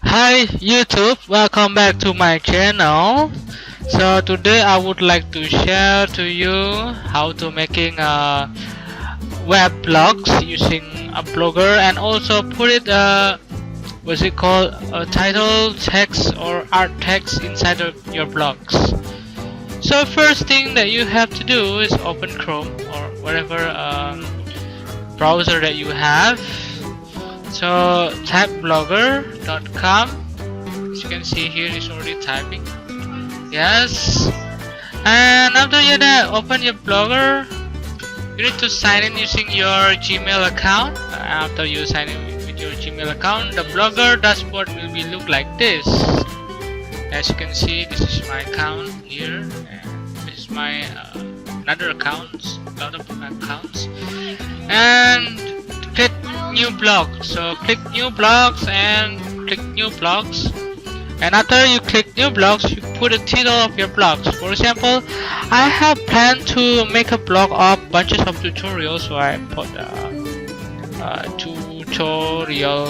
Hi YouTube, welcome back to my channel. So today I would like to share to you how to making web blogs using a blogger and also put it what's it called, a title text or art text inside of your blogs. So first thing that you have to do is open Chrome or whatever browser that you have. So type blogger.com. As you can see here, it's already typing. Yes. And after that, open your blogger. You need to sign in using your Gmail account. After you sign in with your Gmail account, the blogger dashboard will be look like this. As you can see, this is my account here, and this is my another accounts, lot of accounts, and click new blog. So click new blogs and click new blogs, and after you click new blogs, you put a title of your blogs. For example, I have planned to make a blog of bunches of tutorials, so I put a tutorial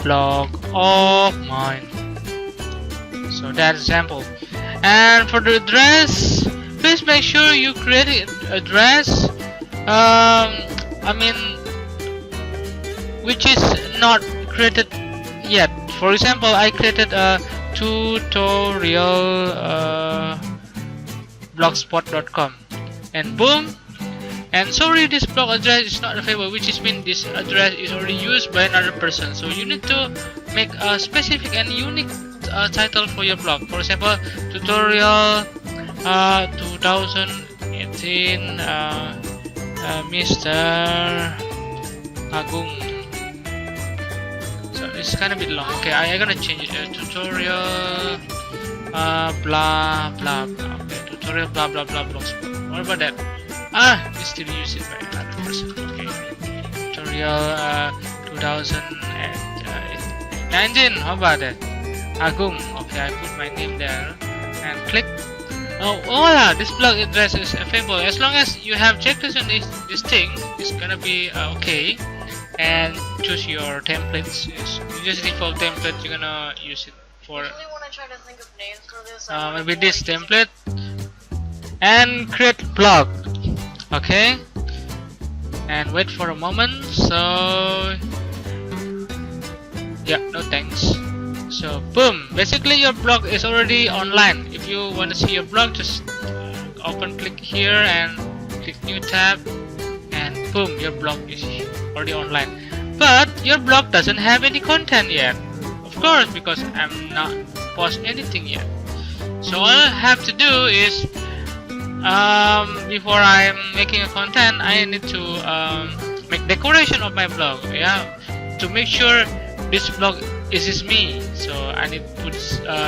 blog of mine. So that example. And for the address, please make sure you create an address which is not created yet. For example, I created a tutorial blogspot.com, and boom, and sorry, this blog address is not available, which is mean this address is already used by another person. So you need to make a specific and unique title for your blog. For example, tutorial 2018 Mr. Agung. So it's kind of bit long. Okay, I'm gonna change it. Tutorial blah blah blah. Okay, tutorial blah blah blah blogspot. What about that? We still use it by another person. Okay, tutorial 2019. How about that? Agung. Okay, I put my name there and click. Oh, voila! This blog address is available. As long as you have checked this on this thing, it's gonna be okay. And choose your templates. You just default template. You're gonna use it for. I really want to try to think of names for this. Maybe this template. And create blog. Okay. And wait for a moment. So yeah, no thanks. So boom, basically your blog is already online. If you want to see your blog, just click here and click new tab, and boom, your blog is already online. But your blog doesn't have any content yet, of course, because I'm not post anything yet. So all I have to do is before I'm making a content, I need to make decoration of my blog, yeah, to make sure this blog is me. So I need to put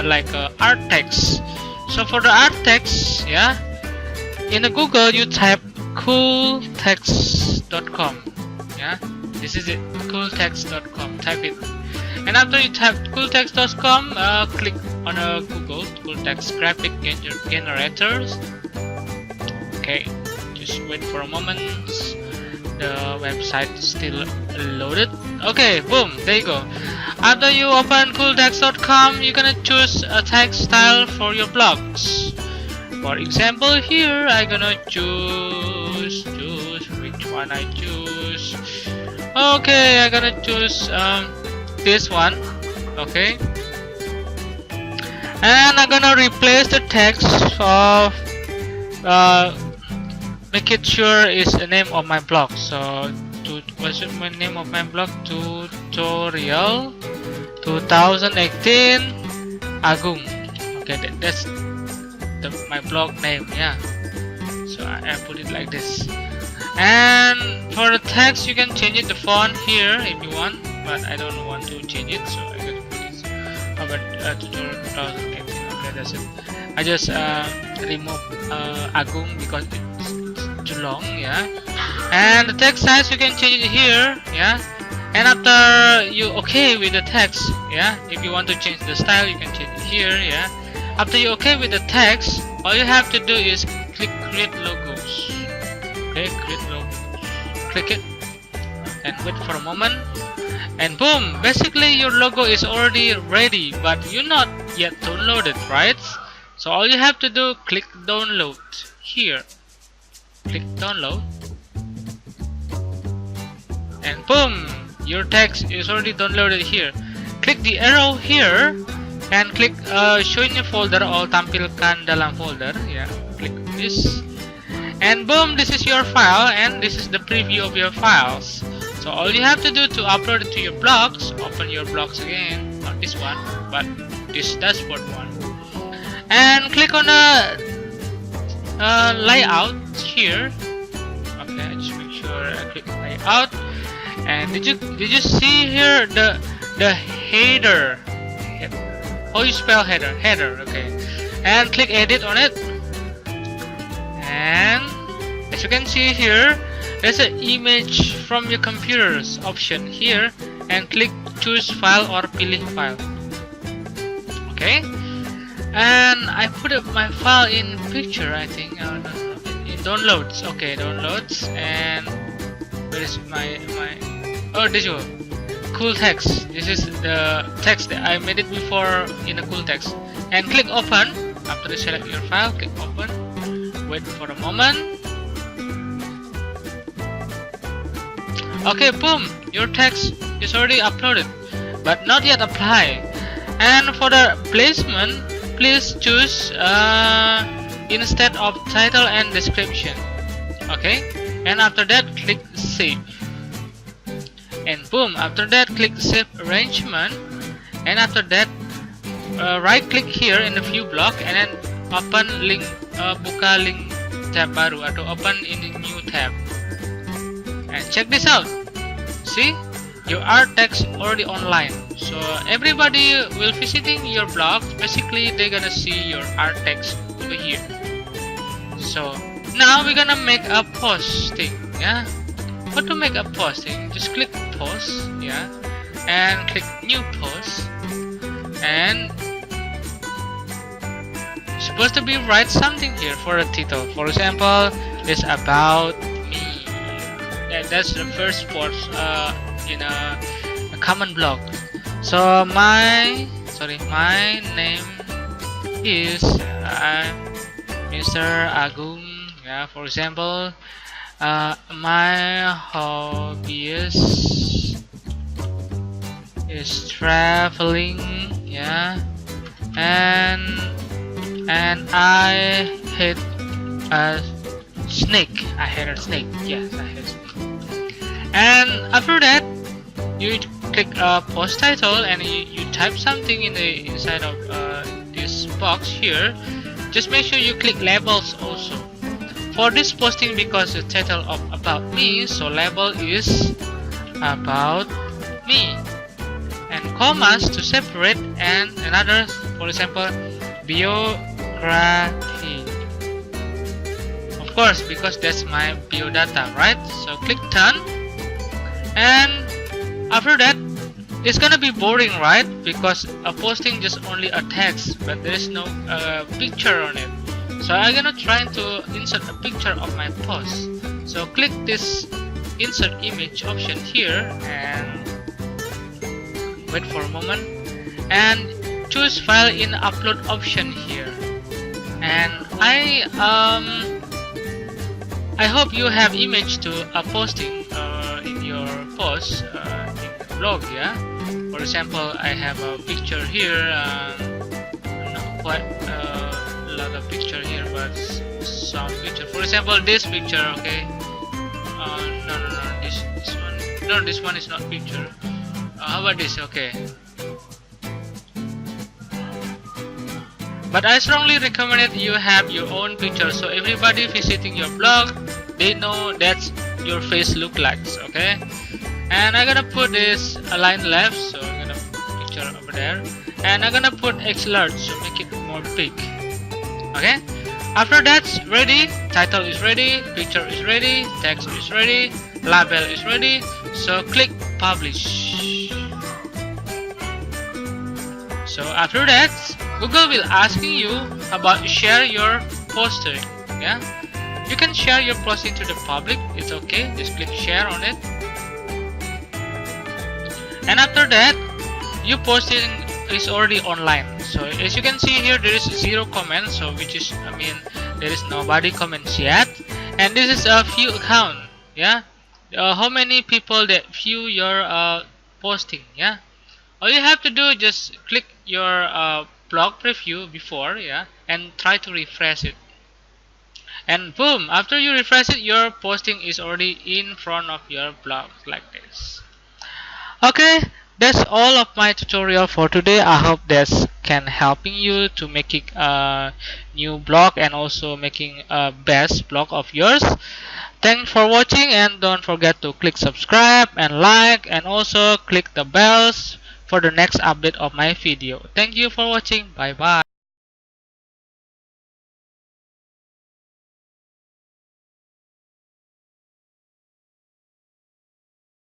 like art text. So for the art text, yeah, in the Google you type cooltext.com. yeah, this is it, cooltext.com. type it, and after you type cooltext.com, click on Google Cooltext graphic generators. Okay, just wait for a moment. The website is still loaded. Okay, boom, there you go. After you open cooltext.com, you're gonna choose a text style for your blogs. For example, here I'm gonna choose which one I choose. Okay, I'm gonna choose this one. Okay, and I'm gonna replace the text of make it sure is the name of my blog. So what's the name of my blog? Tutorial 2018 Agung. Okay, that's my blog name, yeah. So I put it like this. And for the text, you can change it the font here if you want, but I don't want to change it, so I can put it about tutorial 2018. Okay, that's it. I just remove Agung because it's too long, yeah. And the text size, you can change it here, yeah. And after you okay with the text, yeah, if you want to change the style, you can change it here, yeah. After you okay with the text, all you have to do is click create logos. Okay, create logos. Click it and wait for a moment. and boom, basically your logo is already ready, but you're not yet downloaded, right? So all you have to do, click download here, click download, and boom, your text is already downloaded here. Click the arrow here and click show in your folder or tampilkan dalam folder, ya. Click this, and boom, this is your file, and this is the preview of your files. So all you have to do to upload it to your blogs, open your blogs again, not this one, but this dashboard one, and click on the layout here. Okay, just make sure I click layout. And did you see here the header? How you spell header? Header, okay. And click edit on it. And as you can see here, there's an image from your computer's option here, and click choose file or pilih file. Okay. And I put up my file in picture, I think. In downloads. Okay, downloads. And where is my oh, this one, cool text. This is the text that I made it before in a cool text. And click open. After you select your file, click open. Wait for a moment. Okay, boom, your text is already uploaded, but not yet applied. And for the placement, please choose instead of title and description. Okay, and after that, click save. And boom, after that, click save arrangement, and after that, right click here in the view block, and then open link, buka link tab baru atau open in the new tab. And check this out. See, your art text already online. So everybody will visiting your blog. Basically, they're gonna see your art text over here. So now we're gonna make a posting. Yeah. How to make a posting? Just click post, yeah, and click new post, and supposed to be write something here for a title. For example, it's about me. And that's the first post in a common blog. So my name is Mr. Agung. Yeah, for example. My hobby is traveling, yeah, and I hate a snake. I hate a snake. Yes, I hate a snake. And after that, you click post title, and you type something in the inside of this box here. Just make sure you click labels also. For this posting, because the title of about me, so label is about me, and commas to separate, and another, for example, biography. Of course, because that's my biodata, right? So click done, and after that, it's gonna be boring, right? Because a posting just only a text, but there is no picture on it. So I'm gonna try to insert a picture of my post. So click this insert image option here and wait for a moment, and choose file in upload option here. And I hope you have image to a posting in your post in the blog, yeah. For example, I have a picture here, not quite lot of picture here, but some picture. For example, this picture. Okay. No, this one. No, this one is not picture. How about this? Okay. But I strongly recommend it you have your own picture, so everybody visiting your blog, they know that's your face look like. Okay. And I'm gonna put this align left, so I'm gonna put picture over there, and I'm gonna put X large, so make it more big. Okay, after that's ready, title is ready, picture is ready, text is ready, label is ready, so click publish. So after that, Google will asking you about share your poster. Yeah, you can share your posting to the public, it's okay, just click share on it. and after that your posting is already online. So as you can see here, there is 0 comments, so which is, I mean, there is nobody comments yet, and this is a view account. Yeah, how many people that view your posting. Yeah, all you have to do is just click your blog preview before, yeah, and try to refresh it, and boom, after you refresh it, your posting is already in front of your blog like this. Okay, that's all of my tutorial for today. I hope this can helping you to making a new blog and also making a best blog of yours. Thanks for watching, and don't forget to click subscribe and like, and also click the bells for the next update of my video. Thank you for watching. Bye bye.